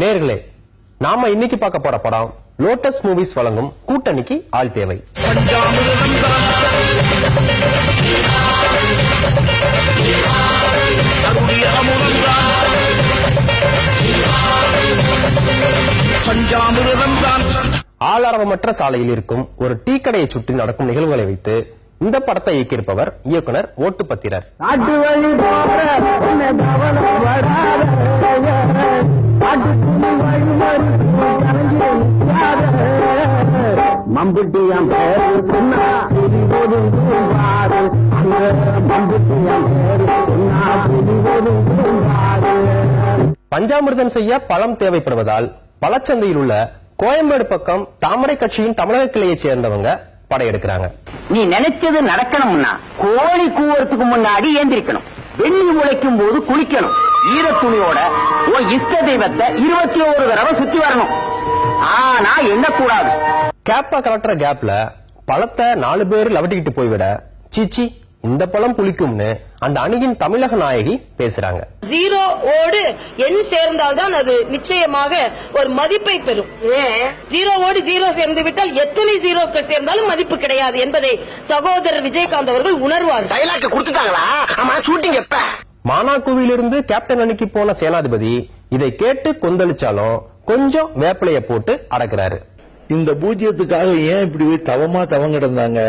நேர்களே, நாம இன்னைக்கு பார்க்க போற படம் லோட்டஸ் மூவிஸ் வழங்கும் கூட்டணிக்கு ஆள் தேவை. ஆளாரவமற்ற சாலையில் இருக்கும் ஒரு டீ கடையை சுற்றி நடக்கும் நிகழ்வுகளை வைத்து இந்த படத்தை இயக்கியிருப்பவர் இயக்குனர் ஓட்டுப்பத்திரர். பஞ்சாமிர்தம் செய்ய பழம் தேவைப்படுவதால் பழச்சந்தையில் உள்ள கோயம்பேடு பக்கம் தாமரை கட்சியின் தமிழக கிளையைச் சேர்ந்தவங்க படையெடுக்கிறாங்க. நீ நினைச்சது நடக்கணும்னா கோழி கூவறதுக்கு முன்னாடி ஏந்திரிக்கணும், வெள்ளி முளைக்கும் போது குளிக்கணும், ஈரத்துணியோட இஷ்ட தெய்வத்தை 21 தடவை சுத்தி வரணும். ஆனா என்ன கூடாது, கேப்பா கலட்டுற கேப்ல பழத்தை 4 பேர் லவட்டிக்கிட்டு போய்விட, சீச்சி இந்த பழம் புளிக்கும்னு அந்த அணியின் தமிழக நாயகி பேசுறாங்க. ஜீரோ ஓடு எண் சேர்ந்தால்தான் அது நிச்சயமாக ஒரு மதிப்பை பெறும். ஜீரோவோடு ஜீரோ சேர்ந்து விட்டால் எத்தனை ஜீரோக்கள் சேர்ந்தாலும் மதிப்பு கிடையாது என்பதை சகோதரர் விஜயகாந்த் அவர்கள் உணர்வார். மானாக்குவிலிருந்து கேப்டன் அணிக்கு போன சேனாதிபதி இதை கேட்டு கொந்தளிச்சாலும் கொஞ்சம் வேப்பிலைய போட்டு அடக்குறாரு. இந்த பூஜ்ஜியத்துக்காக ஏன் இப்படி தவமா தவம் கிடந்தாங்க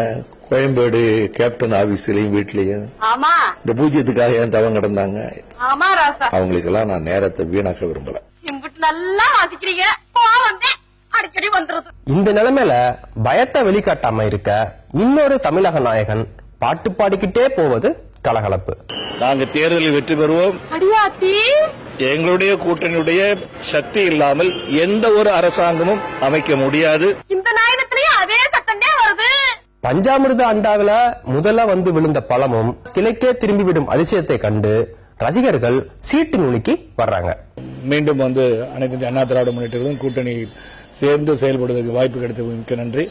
கோயம்பேடு கேப்டன் ஆபீஸ்லயும் வீட்லயும்? ஆமா, இந்த பூஜ்ஜியத்துக்காக ஏன் தவம் கிடந்தாங்க? ஆமா ராசா, அவங்களுக்கெல்லாம் நான் நேரத்தை வீணாக்க விரும்பல. நல்லா வாசிக்கிறீங்க, அடிக்கடி வந்துருது. இந்த நிலைமையில பயத்தை வெளிக்காட்டாம இருக்க இன்னொரு தமிழக நாயகன் பாட்டு பாடிக்கிட்டே போவது கலகலப்பு. நாங்க தேர்தலில் வெற்றி பெறுவோம். எங்களுடைய கூட்டணியுடைய சக்தி இல்லாமல் எந்த ஒரு அரசாங்கமும் அமைக்க முடியாது. இந்த நாயகத்திலேயே அதே சட்டமே வருது. பஞ்சாமிர்த அண்டாவில முதல்ல வந்து விழுந்த பழமும் கிழக்கே திரும்பிவிடும் அதிசயத்தை கண்டு ரசிகர்கள் சீட்டு நுணுக்கி வர்றாங்க. மீண்டும் வந்து அனைத்து அண்ணா திராவிட முன்னேற்றங்களும் கூட்டணி சேர்ந்து செயல்படுவதற்கு வாய்ப்பு கிடைத்தது மிக்க நன்றி.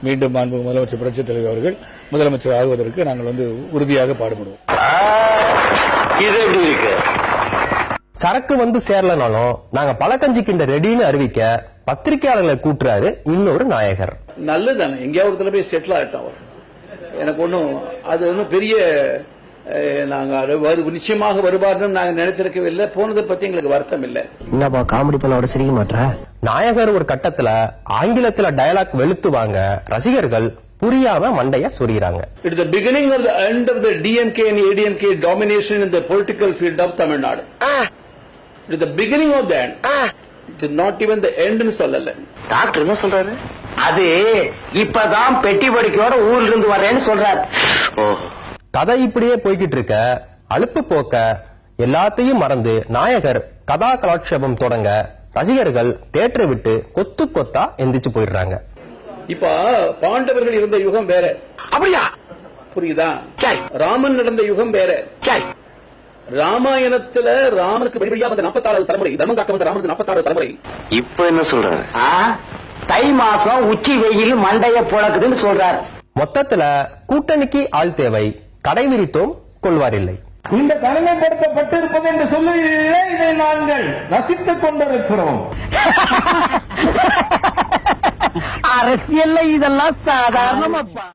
மீண்டும் மாண்புமிகு முதலமைச்சர் புரட்சித் தலைவர் அவர்கள் முதலமைச்சர் ஆகுவதற்கு நாங்கள் வந்து உறுதியாக பாடுபடுவோம். சரக்கு வந்து சேரலனாலும் நாங்க பழக்கஞ்சி கிண்ட ரெடின்னு அறிவிக்க பத்திரிகையாளர்களை கூட்டுறாரு இன்னொரு நாயகர். நல்லதானே, எங்கேயாவது போய் செட்டில் ஆயிட்டோம். எனக்கு ஒன்றும் அது ஒன்றும் பெரிய நாங்க நிச்சயமாக வருவார்னு நாங்க நினைத்திருக்கவில்லை. போனதை பத்தி எங்களுக்கு வருத்தம் இல்லை. என்னப்பா காமெடி பண்ணோட சிரிக்க மாட்டேற? நாயகர் ஒரு கட்டத்துல ஆங்கிலத்துல டயலாக் வெளுத்துவாங்க, ரசிகர்கள் புரியாம மண்டைய சொரிகிறாங்க. It is the beginning of the end of the DMK and ADMK domination in the political field of Tamil Nadu. It is the beginning of the end. It is not even the end னு சொல்லல. Doctor என்ன சொல்றாரு? அது இப்பதான் பெட்டி படிக்கையோட ஊர்ல இருந்து வரேன்னு சொல்றாரு. கதை இப்படியே போய்கிட்டு இருக்க அலுப்பு போக்க எல்லாத்தையும் மறந்து நாயகர் கதா கலாட்சேபம் தொடங்க ரசிகர்கள் தேட்டரை விட்டு கொத்து கொத்தா எந்திரிச்சு போயிடுறாங்க. இப்ப பாண்டவர்கள் இருந்த யுகம் வேற, அப்படியா? புரியுதா? ராமன் நடந்த யுகம் வேற. ராமாயணத்துல ராமனுக்கு படிப்படியா வந்த 46வது தலைமுறை, தர்மம் காக்க வந்த ராமனுக்கு 46வது தலைமுறை. இப்ப என்ன சொல்றாரு? தை மாசம் உச்சி வெயில் மண்டைய புழக்குதுன்னு சொல்றாரு. மொத்தத்துல கூட்டணிக்கு ஆள் தேவை, கடை விரித்தோம் கொள்வாரில்லை. இந்த தனிமைப்படுத்தப்பட்டிருப்பது என்று சொல்லுவீர்களே, இதை நாங்கள் ரசித்துக் கொண்டிருக்கிறோம். அரசியல்ல இதெல்லாம் சாதாரணமாப்பா.